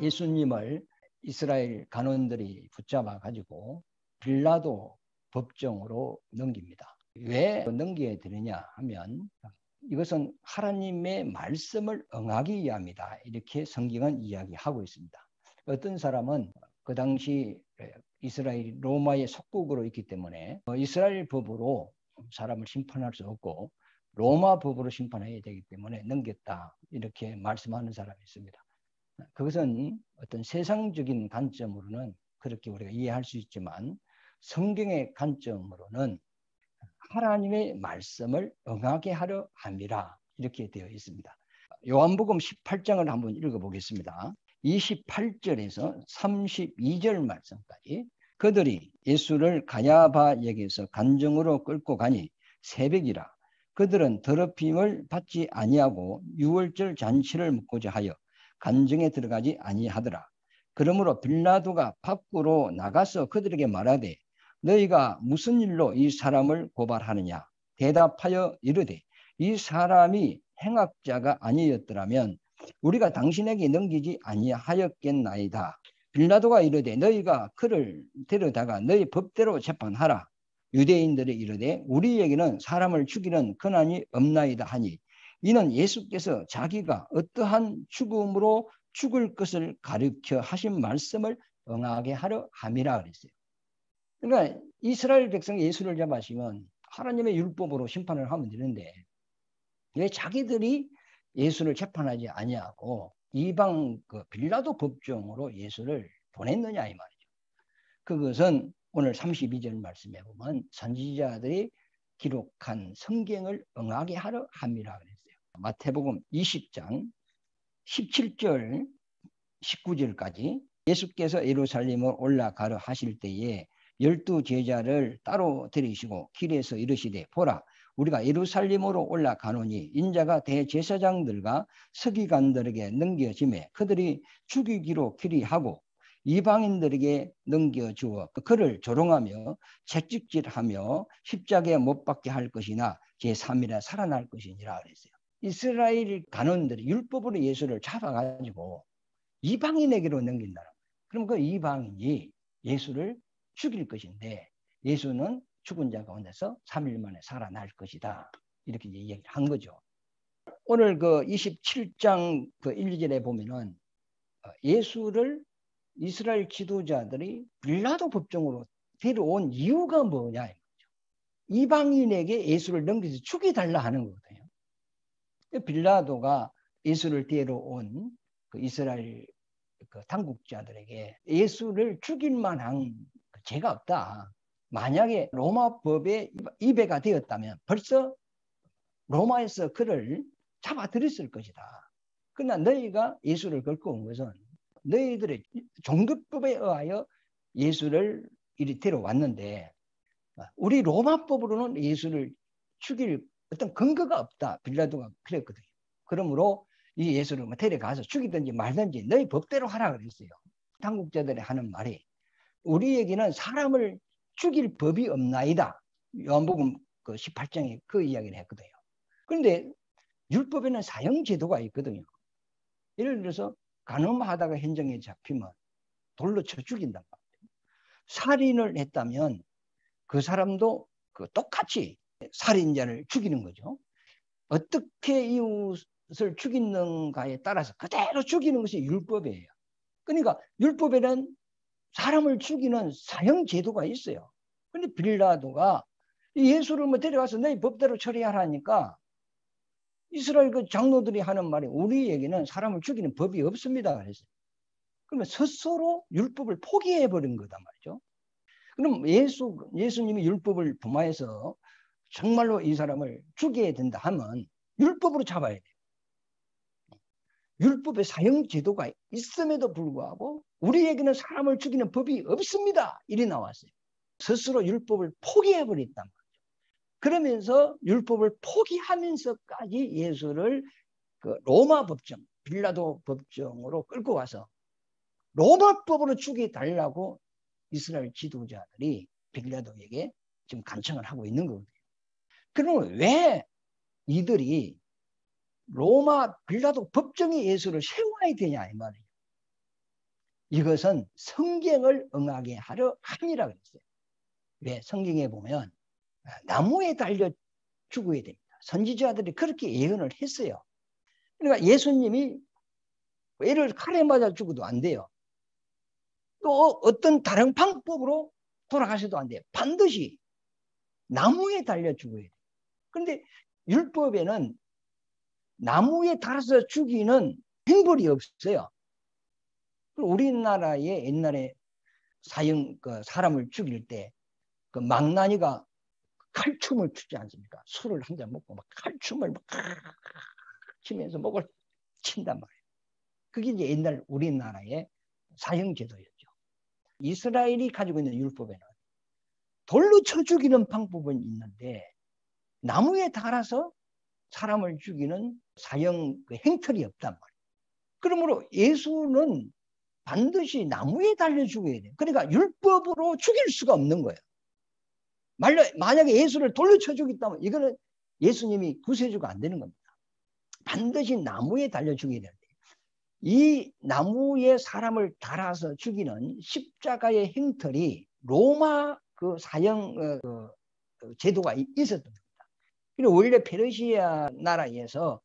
예수님을 이스라엘 간원들이 붙잡아 가지고 빌라도 법정으로 넘깁니다. 왜 넘겨야 되느냐 하면 이것은 하나님의 말씀을 응하기 위함이다. 이렇게 성경은 이야기하고 있습니다. 어떤 사람은 그 당시 이스라엘이 로마의 속국으로 있기 때문에 이스라엘 법으로 사람을 심판할 수 없고 로마 법으로 심판해야 되기 때문에 넘겼다. 이렇게 말씀하는 사람이 있습니다. 그것은 어떤 세상적인 관점으로는 그렇게 우리가 이해할 수 있지만 성경의 관점으로는 하나님의 말씀을 응하게 하려 함이라 이렇게 되어 있습니다. 요한복음 18장을 한번 읽어보겠습니다. 28절에서 32절 말씀까지 그들이 예수를 가야바에게서 간정으로 끌고 가니 새벽이라 그들은 더럽힘을 받지 아니하고 유월절 잔치를 묻고자 하여 간정에 들어가지 아니하더라. 그러므로 빌라도가 밖으로 나가서 그들에게 말하되 너희가 무슨 일로 이 사람을 고발하느냐 대답하여 이르되 이 사람이 행악자가 아니었더라면 우리가 당신에게 넘기지 아니하였겠나이다. 빌라도가 이르되 너희가 그를 데려다가 너희 법대로 재판하라. 유대인들이 이르되 우리에게는 사람을 죽이는 권한이 없나이다 하니 이는 예수께서 자기가 어떠한 죽음으로 죽을 것을 가르쳐 하신 말씀을 응하게 하려 함이라 그랬어요. 그러니까 이스라엘 백성이 예수를 잡아시면 하나님의 율법으로 심판을 하면 되는데 왜 자기들이 예수를 재판하지 아니하고 이방 빌라도 법정으로 예수를 보냈느냐 이 말이죠. 그것은 오늘 32절 말씀에 보면 선지자들이 기록한 성경을 응하게 하려 함이라 그랬어요. 마태복음 20장 17절 19절까지 예수께서 예루살렘으로 올라가려 하실 때에 12 제자를 따로 데리시고 길에서 이르시되 보라 우리가 예루살렘으로 올라가노니 인자가 대제사장들과 서기관들에게 넘겨지매 그들이 죽이기로 그리하고 이방인들에게 넘겨주어 그를 조롱하며 채찍질하며 십자가에 못 박게 할 것이나 제3일에 살아날 것이니라 그랬어요. 이스라엘 간원들이 율법으로 예수를 잡아가지고 이방인에게로 넘긴다는 거예요. 그럼 그 이방인이 예수를 죽일 것인데 예수는 죽은 자 가운데서 3일 만에 살아날 것이다. 이렇게 이야기를 한 거죠. 오늘 그 27장 그 1절에 보면은 예수를 이스라엘 지도자들이 빌라도 법정으로 데려온 이유가 뭐냐 이거죠. 이방인에게 예수를 넘겨서 죽여달라 하는 거거든요. 빌라도가 예수를 데려온 그 이스라엘 그 당국자들에게 예수를 죽일 만한 죄가 없다. 만약에 로마 법에 입에가 되었다면 벌써 로마에서 그를 잡아들였을 것이다. 그러나 너희가 예수를 걸고 온 것은 너희들의 종교법에 의하여 예수를 이리 데려왔는데 우리 로마법으로는 예수를 죽일 어떤 근거가 없다. 빌라도가 그랬거든요. 그러므로 이 예수를 데려가서 죽이든지 말든지 너희 법대로 하라 그랬어요. 당국자들이 하는 말이 우리에게는 사람을 죽일 법이 없나이다. 요한복음 그 18장에 그 이야기를 했거든요. 그런데 율법에는 사형제도가 있거든요. 예를 들어서 간음하다가 현정에 잡히면 돌로 쳐 죽인단 말이에요. 살인을 했다면 그 사람도 똑같이 살인자를 죽이는 거죠. 어떻게 이웃을 죽이는가에 따라서 그대로 죽이는 것이 율법이에요. 그러니까 율법에는 사람을 죽이는 사형 제도가 있어요. 그런데 빌라도가 예수를 데려가서 너희 법대로 처리하라니까 이스라엘 그 장로들이 하는 말이 우리에게는 사람을 죽이는 법이 없습니다. 그랬어요. 그러면 스스로 율법을 포기해버린 거다 말이죠. 그럼 예수님이 율법을 범하여서 정말로 이 사람을 죽여야 된다 하면 율법으로 잡아야 돼요. 율법의 사형 제도가 있음에도 불구하고 우리에게는 사람을 죽이는 법이 없습니다. 이리 나왔어요. 스스로 율법을 포기해버렸단 말이죠. 그러면서 율법을 포기하면서까지 예수를 그 로마 법정, 빌라도 법정으로 끌고 와서 로마법으로 죽여달라고 이스라엘 지도자들이 빌라도에게 지금 간청을 하고 있는 거거든요. 그러면 왜 이들이 로마 빌라도 법정에 예수를 세워야 되냐 이 말이에요. 이것은 성경을 응하게 하려 함이라 그랬어요. 왜? 성경에 보면 나무에 달려 죽어야 됩니다. 선지자들이 그렇게 예언을 했어요. 그러니까 예수님이 애를 칼에 맞아 죽어도 안 돼요. 또 어떤 다른 방법으로 돌아가셔도 안 돼요. 반드시 나무에 달려 죽어야 돼요. 그런데 율법에는 나무에 달아서 죽이는 형벌이 없어요. 우리나라에 옛날에 사람을 죽일 때 그 망나니가 칼춤을 추지 않습니까? 술을 한 잔 먹고 막 칼춤을 막 치면서 목을 친단 말이에요. 그게 이제 옛날 우리나라의 사형제도였죠. 이스라엘이 가지고 있는 율법에는 돌로 쳐 죽이는 방법은 있는데 나무에 달아서 사람을 죽이는 사형 행틀이 없단 말이에요. 그러므로 예수는 반드시 나무에 달려 죽어야 돼요. 그러니까 율법으로 죽일 수가 없는 거예요. 만약에 예수를 돌로 쳐 죽였다면 이거는 예수님이 구세주가 안 되는 겁니다. 반드시 나무에 달려 죽여야 돼요. 이 나무에 사람을 달아서 죽이는 십자가의 행틀이 로마 그 사형 제도가 있었던 겁니다. 그리고 원래 페르시아 나라에서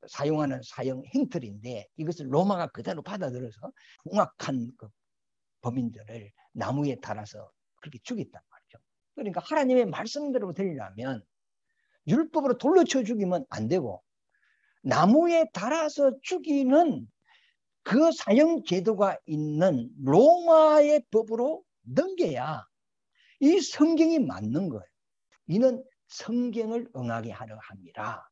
사용하는 사형 행틀인데 이것을 로마가 그대로 받아들여서 흉악한 그 범인들을 나무에 달아서 그렇게 죽였단 말이죠. 그러니까 하나님의 말씀대로 되려면 율법으로 돌로 쳐 죽이면 안 되고 나무에 달아서 죽이는 그 사형 제도가 있는 로마의 법으로 넘겨야 이 성경이 맞는 거예요. 이는 성경을 응하게 하려 함이라.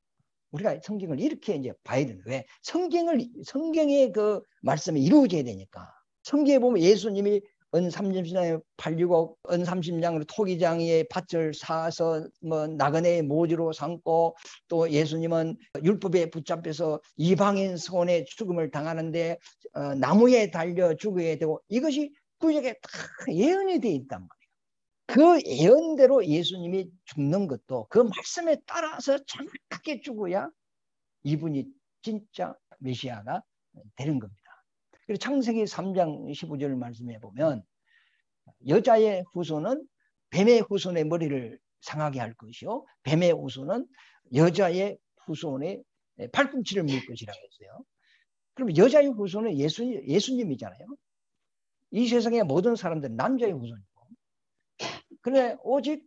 우리가 성경을 이렇게 이제 봐야 되는 거예요. 성경의 그 말씀이 이루어져야 되니까. 성경에 보면 예수님이 은 30장에 865 은 30장으로 토기장에 밭을 사서 뭐 나그네의 모지로 삼고 또 예수님은 율법에 붙잡혀서 이방인 손에 죽음을 당하는데 나무에 달려 죽어야 되고 이것이 구약에 다 예언이 되어 있단 말이에요. 그 예언대로 예수님이 죽는 것도 그 말씀에 따라서 정확하게 죽어야 이분이 진짜 메시아가 되는 겁니다. 그리고 창세기 3장 15절 말씀해 보면 여자의 후손은 뱀의 후손의 머리를 상하게 할 것이요 뱀의 후손은 여자의 후손의 팔꿈치를 물 것이라고 했어요. 그럼 여자의 후손은 예수님이잖아요. 이 세상의 모든 사람들은 남자의 후손이고 그런데 오직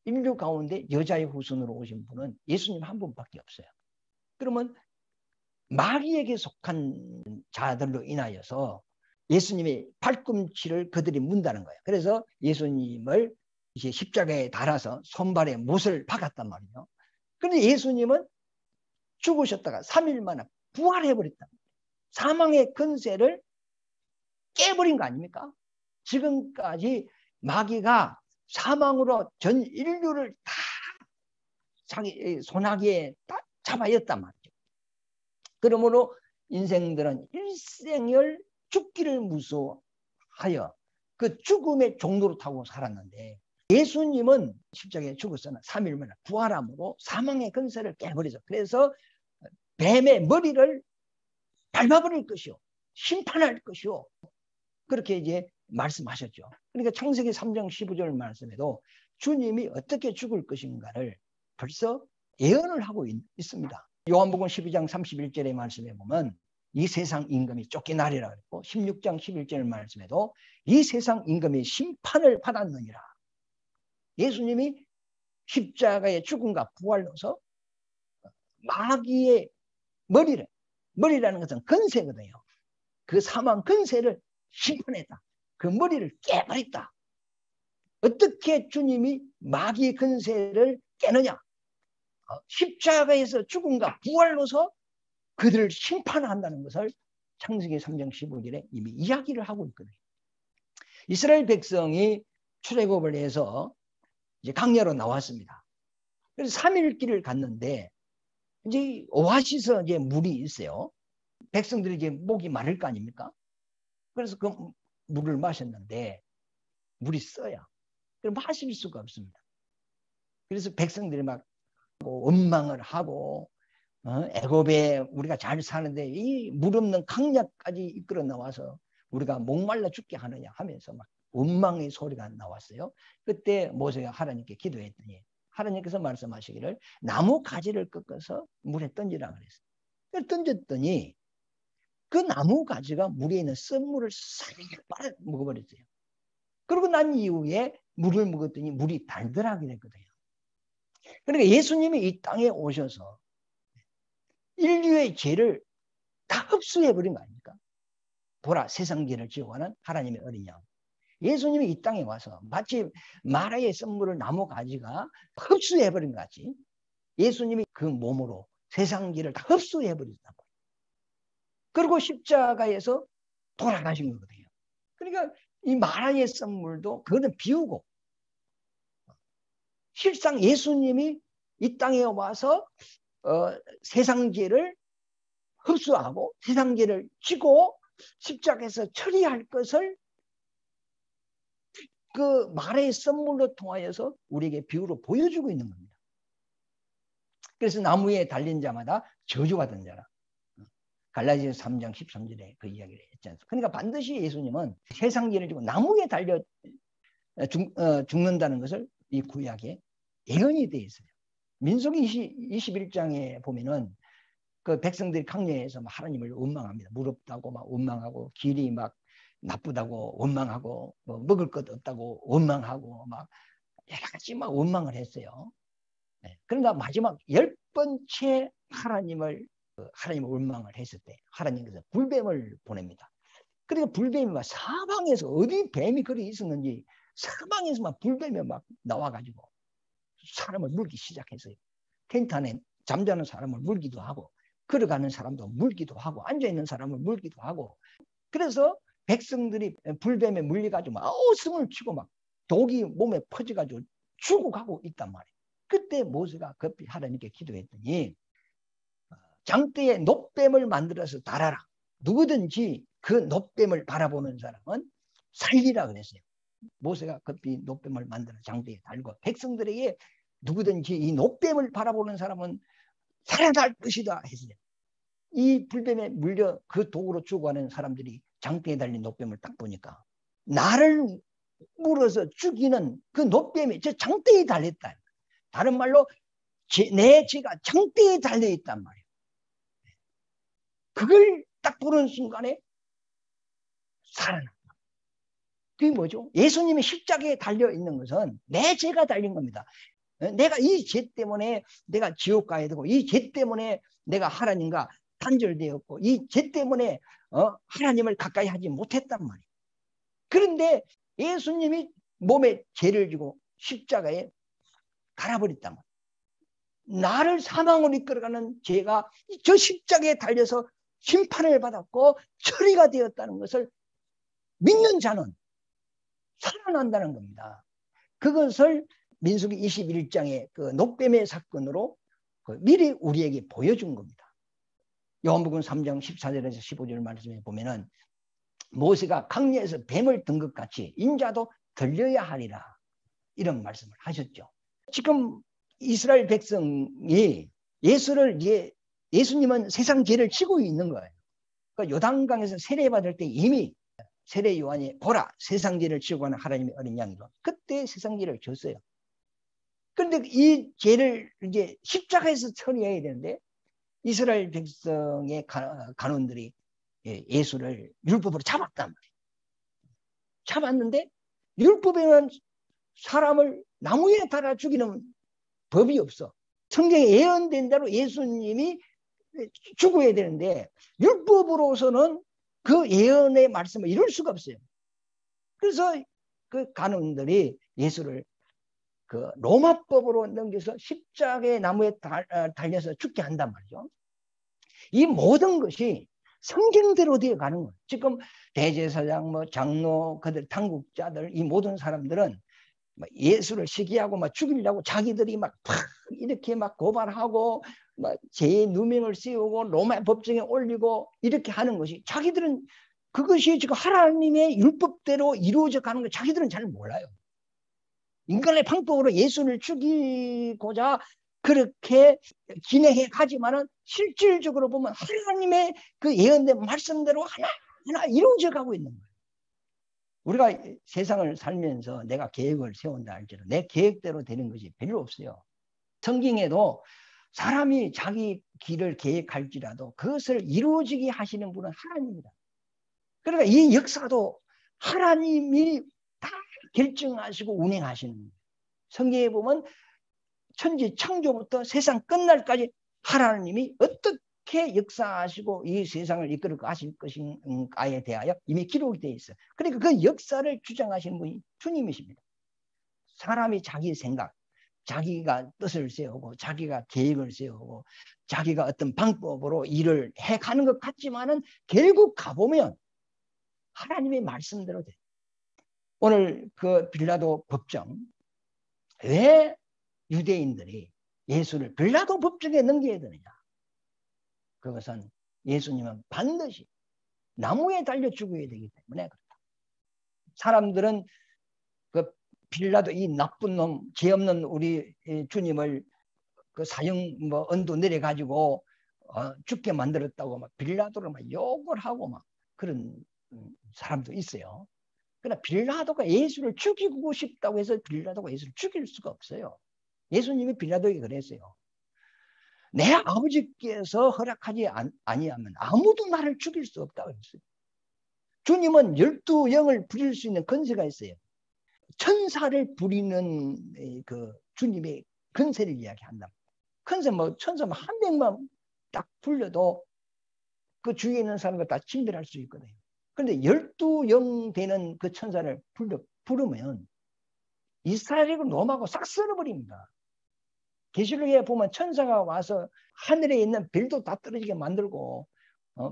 인류 가운데 여자의 후손으로 오신 분은 예수님 한 분밖에 없어요. 그러면 마귀에게 속한 자들로 인하여서 예수님의 팔꿈치를 그들이 문다는 거예요. 그래서 예수님을 이제 십자가에 달아서 손발에 못을 박았단 말이에요. 그런데 예수님은 죽으셨다가 3일 만에 부활해버렸다. 사망의 근세를 깨버린 거 아닙니까? 지금까지 마귀가 사망으로 전 인류를 다 자기 손아귀에 딱 잡아였단 말이죠. 그러므로 인생들은 일생을 죽기를 무서워하여 그 죽음의 종로를 타고 살았는데 예수님은 십자가에 죽었으나 3일 만에 부활함으로 사망의 근세를 깨버리죠. 그래서 뱀의 머리를 밟아버릴 것이요 심판할 것이요 그렇게 이제 말씀하셨죠. 그러니까 창세기 3장 15절 말씀에도 주님이 어떻게 죽을 것인가를 벌써 예언을 하고 있습니다. 요한복음 12장 31절의 말씀에 보면 이 세상 임금이 쫓겨나리라 그랬고 16장 11절 말씀에도 이 세상 임금이 심판을 받았느니라. 예수님이 십자가의 죽음과 부활로서 마귀의 머리라는 것은 근세거든요. 그 사망 근세를 심판했다. 그 머리를 깨버렸다. 어떻게 주님이 마귀의 근세를 깨느냐? 십자가에서 죽음과 부활로서 그들을 심판한다는 것을 창세기 3장 15절에 이미 이야기를 하고 있거든요. 이스라엘 백성이 출애굽을 해서 이제 강야로 나왔습니다. 그래서 3일 길을 갔는데 이제 오아시스 이제 물이 있어요. 백성들이 이제 목이 마를 거 아닙니까? 그래서 그 물을 마셨는데 물이 써요. 그럼 마실 수가 없습니다. 그래서 백성들이 막 원망을 하고 애굽에 우리가 잘 사는데 이 물 없는 강야까지 이끌어 나와서 우리가 목말라 죽게 하느냐 하면서 막 원망의 소리가 나왔어요. 그때 모세가 하나님께 기도했더니 하나님께서 말씀하시기를 나무 가지를 꺾어서 물에 던지라 그랬어요. 던졌더니 그 나무 가지가 물에 있는 쓴물을 싹 빨아 먹어버렸어요. 그러고 난 이후에 물을 먹었더니 물이 달달하게 됐거든요. 그러니까 예수님이 이 땅에 오셔서 인류의 죄를 다 흡수해버린 거 아닙니까? 보라, 세상 죄를 지고 가는 하나님의 어린 양. 예수님이 이 땅에 와서 마치 마라의 썬물을 나무 가지가 흡수해버린 것 같이 예수님이 그 몸으로 세상 죄를 다 흡수해버렸다고. 그리고 십자가에서 돌아가신 거거든요. 그러니까 이 마라의 썬물도 그거는 비우고 실상 예수님이 이 땅에 와서 세상 죄를 흡수하고 세상 죄를 지고 십자가에서 처리할 것을 그 말의 썬물로 통하여서 우리에게 비유로 보여주고 있는 겁니다. 그래서 나무에 달린 자마다 저주받은 자라. 갈라디아서 3장 13절에 그 이야기를 했지 않습니까? 그러니까 반드시 예수님은 세상 죄를 지고 나무에 달려 죽는다는 것을 이 구약에 예언이 되어 있어요. 민수기 21장에 보면은 그 백성들이 강야에서 막 하나님을 원망합니다. 무럽다고 막 원망하고 길이 막 나쁘다고 원망하고 뭐 먹을 것 없다고 원망하고 막 여러 가지 막 원망을 했어요. 네. 그러나 마지막 10번째 하나님을 원망을 했을 때 하나님께서 불뱀을 보냅니다. 그러니까 불뱀이 막 사방에서 어디 뱀이 그리 있었는지 사방에서 막 불뱀이 막 나와가지고 사람을 물기 시작했어요. 텐트 안에 잠자는 사람을 물기도 하고 걸어가는 사람도 물기도 하고 앉아있는 사람을 물기도 하고 그래서 백성들이 불뱀에 물려가지고 막 웃음을 치고 막 독이 몸에 퍼져가지고 죽어가고 있단 말이에요. 그때 모세가 급히 하나님께 기도했더니 장대에 놋뱀을 만들어서 달아라. 누구든지 그 놋뱀을 바라보는 사람은 살리라 그랬어요. 모세가 급히 놋뱀을 만들어 장대에 달고 백성들에게 누구든지 이 놋뱀을 바라보는 사람은 살아날 것이다 했어요. 이 불뱀에 물려 그 독으로 죽어가는 사람들이 장대에 달린 놋뱀을 딱 보니까 나를 물어서 죽이는 그 놋뱀이 저 장대에 달렸다. 다른 말로 내 죄가 장대에 달려있단 말이에요. 그걸 딱 보는 순간에 살아났다. 그게 뭐죠? 예수님이 십자가에 달려있는 것은 내 죄가 달린 겁니다. 내가 이 죄 때문에 내가 지옥 가야 되고 이 죄 때문에 내가 하나님과 단절되었고 이 죄 때문에 하나님을 가까이 하지 못했단 말이에요. 그런데 예수님이 몸에 죄를 지고 십자가에 갈아버렸단 말이에요. 나를 사망으로 이끌어가는 죄가 저 십자가에 달려서 심판을 받았고 처리가 되었다는 것을 믿는 자는 살아난다는 겁니다. 그것을 민수기 21장의 그 놋뱀의 사건으로 미리 우리에게 보여준 겁니다. 요한복음 3장 14절에서 15절 말씀에 보면은 모세가 강야에서 뱀을 든 것 같이 인자도 들려야 하리라 이런 말씀을 하셨죠. 지금 이스라엘 백성이 예수님은 세상 죄를 지고 있는 거예요. 그러니까 요단강에서 세례받을 때 이미 세례 요한이 보라 세상 죄를 지고 가는 하나님의 어린 양이로 그때 세상 죄를 졌어요. 그런데 이 죄를 이제 십자가에서 처리해야 되는데 이스라엘 백성의 간원들이 예수를 율법으로 잡았단 말이에요. 잡았는데 율법에는 사람을 나무에 달아 죽이는 법이 없어. 성경에 예언된 대로 예수님이 죽어야 되는데 율법으로서는 그 예언의 말씀을 이룰 수가 없어요. 그래서 그 간원들이 예수를 그 로마법으로 넘겨서 십자가의 나무에 달려서 죽게 한단 말이죠. 이 모든 것이 성경대로 되어 가는 거예요. 지금 대제사장, 장로, 그들 당국자들 이 모든 사람들은 예수를 시기하고 죽이려고 자기들이 이렇게 고발하고 죄의 누명을 씌우고 로마 법정에 올리고 이렇게 하는 것이 자기들은 그것이 지금 하나님의 율법대로 이루어져 가는 걸 자기들은 잘 몰라요. 인간의 방법으로 예수를 죽이고자 그렇게 진행해 가지만은 실질적으로 보면 하나님의 그 예언된 말씀대로 하나님의 하나 이루어져 가고 있는 거예요. 우리가 세상을 살면서 내가 계획을 세운다 할지라도 내 계획대로 되는 것이 별로 없어요. 성경에도 사람이 자기 길을 계획할지라도 그것을 이루어지게 하시는 분은 하나님이다. 그러니까 이 역사도 하나님이 다 결정하시고 운행하시는 거예요. 성경에 보면 천지 창조부터 세상 끝날까지 하나님이 어떻게 역사하시고 이 세상을 이끌어 가실 것인가에 대하여 이미 기록이 되어 있어요. 그러니까 그 역사를 주장하시는 분이 주님이십니다. 사람이 자기 생각, 자기가 뜻을 세우고 자기가 계획을 세우고 자기가 어떤 방법으로 일을 해가는 것 같지만은 결국 가보면 하나님의 말씀대로 돼요. 오늘 그 빌라도 법정, 왜 유대인들이 예수를 빌라도 법정에 넘겨야 되느냐? 그것은 예수님은 반드시 나무에 달려 죽어야 되기 때문에 그렇다. 사람들은 그 빌라도 이 나쁜 놈, 죄 없는 우리 주님을 그 사형 뭐 언도 내려가지고 죽게 만들었다고 막 빌라도를 막 욕을 하고 막 그런 사람도 있어요. 그러나 빌라도가 예수를 죽이고 싶다고 해서 빌라도가 예수를 죽일 수가 없어요. 예수님이 빌라도에게 그랬어요. 내 아버지께서 허락하지 아니하면 아무도 나를 죽일 수 없다고 했어요. 주님은 12영을 부릴 수 있는 권세가 있어요. 천사를 부리는 그 주님의 권세를 이야기한다. 권세 뭐 천사 한 명만 딱 불려도 그 주위에 있는 사람과 다 진멸할 수 있거든요. 그런데 12영 되는 그 천사를 부르면 이스라엘이고 로마고 싹 쓸어버립니다. 계시록에 보면 천사가 와서 하늘에 있는 별도 다 떨어지게 만들고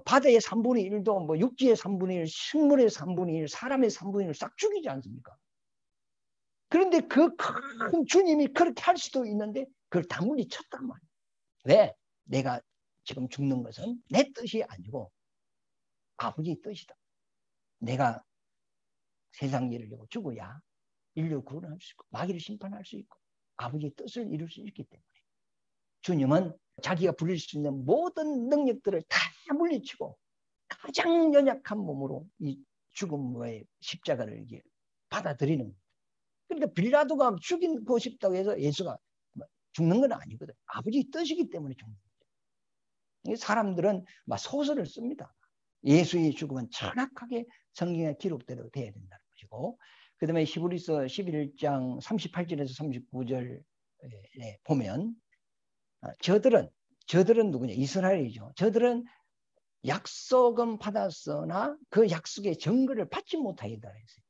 바다의 3분의 1도 뭐 육지의 3분의 1, 식물의 3분의 1, 사람의 3분의 1을 싹 죽이지 않습니까? 그런데 그 큰 주님이 그렇게 할 수도 있는데 그걸 다 물리쳤단 말이에요. 왜? 내가 지금 죽는 것은 내 뜻이 아니고 아버지의 뜻이다. 내가 세상 일을 위하고 죽어야 인류 구원할 수 있고 마귀를 심판할 수 있고 아버지의 뜻을 이룰 수 있기 때문에 주님은 자기가 부릴 수 있는 모든 능력들을 다 물리치고 가장 연약한 몸으로 이 죽음의 십자가를 이게 받아들이는 거예요. 그러니까 빌라도가 죽이고 싶다고 해서 예수가 죽는 건 아니거든. 아버지의 뜻이기 때문에 죽는 거죠. 사람들은 막 소설을 씁니다. 예수의 죽음은 정확하게 성경의 기록대로 돼야 된다는 것이고, 그 다음에 히브리서 11장 38절에서 39절에 보면 저들은 누구냐? 이스라엘이죠. 저들은 약속은 받았으나 그 약속의 증거를 받지 못하게 했어요.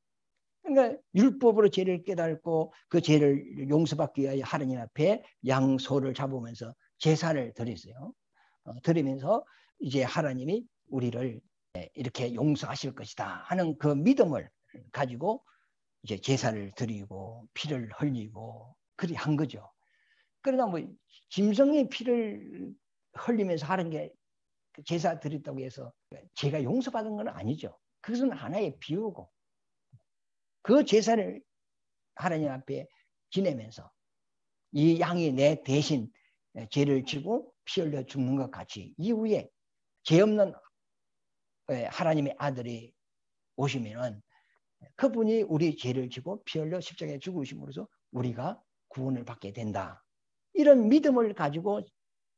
그러니까 율법으로 죄를 깨닫고 그 죄를 용서받기 위하여 하나님 앞에 양소를 잡으면서 제사를 드렸어요. 드리면서 이제 하나님이 우리를 이렇게 용서하실 것이다 하는 그 믿음을 가지고 이제 제사를 드리고 피를 흘리고 그리 한 거죠. 그러나 뭐 짐승의 피를 흘리면서 하는 게 제사 드렸다고 해서 죄가 용서받은 건 아니죠. 그것은 하나의 비유고 그 제사를 하나님 앞에 지내면서 이 양이 내 대신 죄를 지고 피 흘려 죽는 것 같이 이후에 죄 없는 하나님의 아들이 오시면은 그분이 우리 죄를 지고 피 흘려 십자가에 죽으심으로써 우리가 구원을 받게 된다. 이런 믿음을 가지고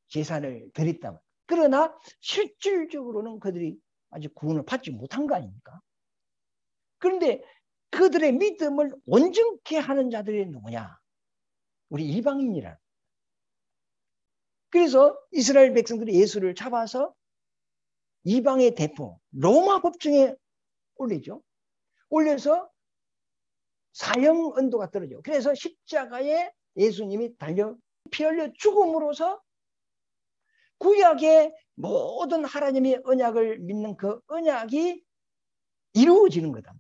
제사를 드렸다. 그러나 실질적으로는 그들이 아직 구원을 받지 못한 거 아닙니까? 그런데 그들의 믿음을 온전케 하는 자들이 누구냐? 우리 이방인이라. 그래서 이스라엘 백성들이 예수를 잡아서 이방의 대포 로마 법정에 올리죠. 올려서 사형 언도가 떨어져. 그래서 십자가에 예수님이 달려 피 흘려 죽음으로써 구약의 모든 하나님의 언약을 믿는 그 언약이 이루어지는 거다.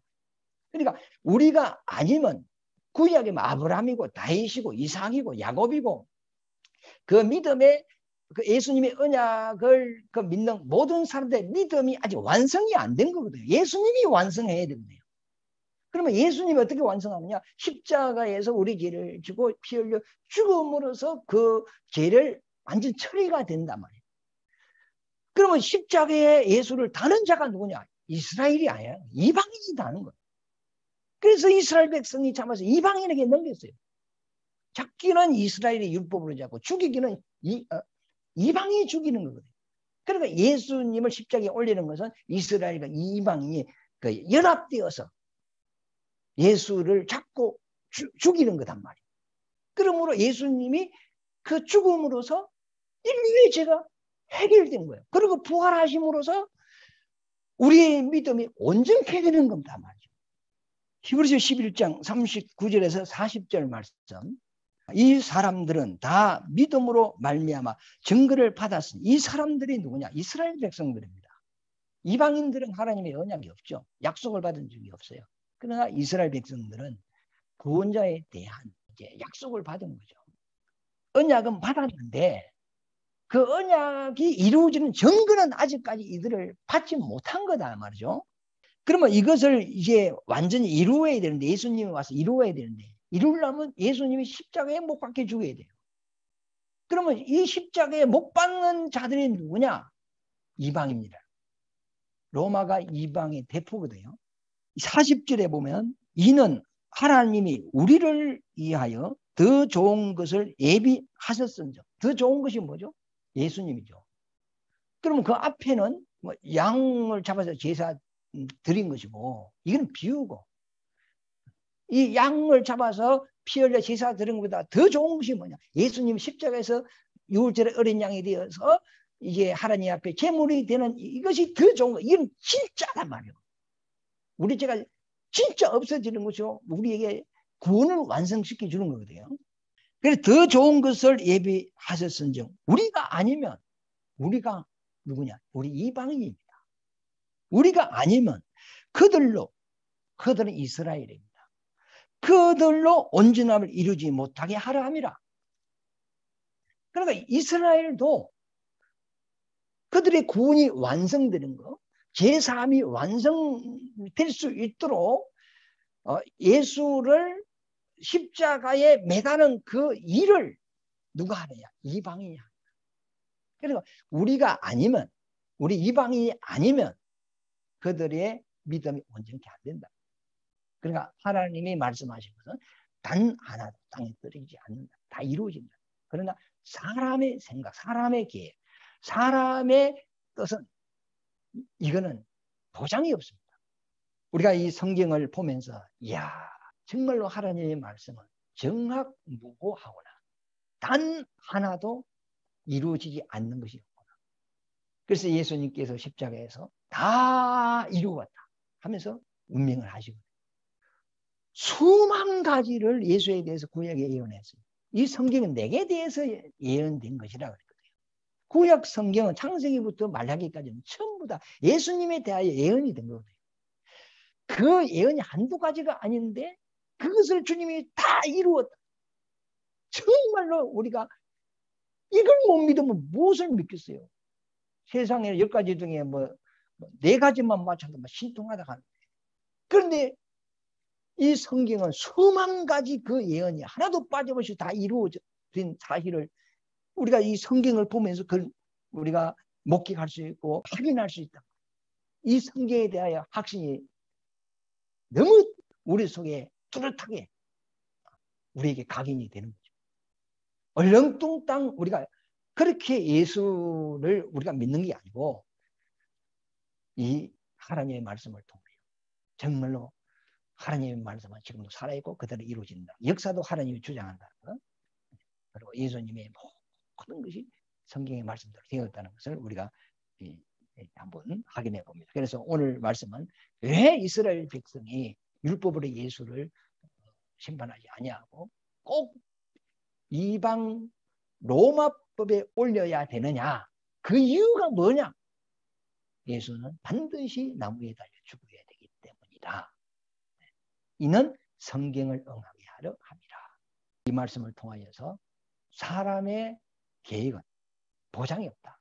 그러니까 우리가 아니면 구약의 아브라함이고 다윗이고 이삭이고 야곱이고 그 믿음의 그 예수님의 언약을 그 믿는 모든 사람들의 믿음이 아직 완성이 안 된 거거든요. 예수님이 완성해야 됩니다. 그러면 예수님이 어떻게 완성하느냐? 십자가에서 우리 죄를 지고 피 흘려 죽음으로써 그 죄를 완전 처리가 된단 말이에요. 그러면 십자가에 예수를 다는 자가 누구냐? 이스라엘이 아니야. 이방인이다 하는 거예요. 그래서 이스라엘 백성이 잡아서 이방인에게 넘겼어요. 잡기는 이스라엘의 율법으로 잡고 죽이기는 이방인이 죽이는 거거든요. 그러니까 예수님을 십자가에 올리는 것은 이스라엘과 이방인이 연합되어서 예수를 잡고 죽이는 거단 말이에요. 그러므로 예수님이 그 죽음으로서 인류의 죄가 해결된 거예요. 그리고 부활하심으로써 우리의 믿음이 온전케 되는 겁니다 말이죠. 히브리서 11장 39절에서 40절 말씀. 이 사람들은 다 믿음으로 말미암아 증거를 받았으니 이 사람들이 누구냐? 이스라엘 백성들입니다. 이방인들은 하나님의 언약이 없죠. 약속을 받은 적이 없어요. 그러나 이스라엘 백성들은 구원자에 대한 이제 약속을 받은 거죠. 언약은 받았는데 그 언약이 이루어지는 증거는 아직까지 이들을 받지 못한 거다 말이죠. 그러면 이것을 이제 완전히 이루어야 되는데 예수님이 와서 이루어야 되는데 이루려면 예수님이 십자가에 못 박혀 죽어야 돼요. 그러면 이 십자가에 못 박는 자들이 누구냐? 이방입니다. 로마가 이방의 대표거든요. 40절에 보면 이는 하나님이 우리를 위하여 더 좋은 것을 예비하셨은즉. 더 좋은 것이 뭐죠? 예수님이죠. 그러면 그 앞에는 뭐 양을 잡아서 제사 드린 것이고 이건 비유고 이 양을 잡아서 피 흘려 제사 드린 것보다 더 좋은 것이 뭐냐? 예수님 십자가에서 유월절에 어린 양이 되어서 이게 하나님 앞에 제물이 되는 이것이 더 좋은 거. 이건 진짜란 말이에요. 우리 죄가 진짜 없어지는 것이요. 우리에게 구원을 완성시켜 주는 거거든요. 그래서 더 좋은 것을 예비하셨은즉 우리가 아니면 우리가 누구냐? 우리 이방인입니다. 우리가 아니면 그들은 이스라엘입니다. 그들로 온전함을 이루지 못하게 하려 함이라. 그러니까 이스라엘도 그들의 구원이 완성되는 거, 제3이 완성될 수 있도록 예수를 십자가에 매다는 그 일을 누가 하느냐? 이방인이 하느냐. 그러니까 우리가 아니면, 우리 이방인이 아니면 그들의 믿음이 온전히 안 된다. 그러니까 하나님이 말씀하신 것은 단 하나도 땅에 떨어지지 않는다. 다 이루어진다. 그러나 사람의 생각, 사람의 계획, 사람의 뜻은 이거는 보장이 없습니다. 우리가 이 성경을 보면서 이야 정말로 하나님의 말씀은 정확무고하구나. 단 하나도 이루어지지 않는 것이 없구나. 그래서 예수님께서 십자가에서 다 이루었다 하면서 운명을 하시고 수만 가지를 예수에 대해서 구약에 예언했어요. 이 성경은 내게 대해서 예언된 것이라 그랬거든요. 구약 성경은 창세기부터 말라기까지는 전부 다 예수님에 대하여 예언이 된 거거든요. 그 예언이 한두 가지가 아닌데 그것을 주님이 다 이루었다. 정말로 우리가 이걸 못 믿으면 무엇을 믿겠어요? 세상에 10가지 중에 뭐 4가지만 맞춰도 신통하다 하는데 그런데 이 성경은 수만 가지 그 예언이 하나도 빠짐없이 다 이루어진 사실을 우리가 이 성경을 보면서 그걸 우리가 목격할 수 있고 확인할 수 있다. 이 성경에 대하여 확신이 너무 우리 속에 뚜렷하게 우리에게 각인이 되는 거죠. 얼렁뚱땅 우리가 그렇게 예수를 우리가 믿는 게 아니고 이 하나님의 말씀을 통해 정말로 하나님의 말씀은 지금도 살아있고 그대로 이루어진다. 역사도 하나님이 주장한다. 그리고 예수님의 모든 것이 성경의 말씀대로 되었다는 것을 우리가 한번 확인해 봅니다. 그래서 오늘 말씀은 왜 이스라엘 백성이 율법으로 예수를 심판하지 아니하고 꼭 이방 로마법에 올려야 되느냐? 그 이유가 뭐냐? 예수는 반드시 나무에 달려 죽어야 되기 때문이다. 이는 성경을 응하게 하려 합니다. 이 말씀을 통하여서 사람의 계획은 보장이 없다.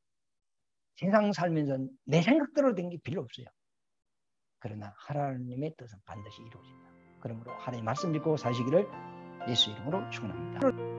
세상 살면서 내 생각대로 된 게 필요 없어요. 그러나 하나님의 뜻은 반드시 이루어진다. 그러므로 하나님의 말씀 믿고 사시기를 예수 이름으로 축원합니다.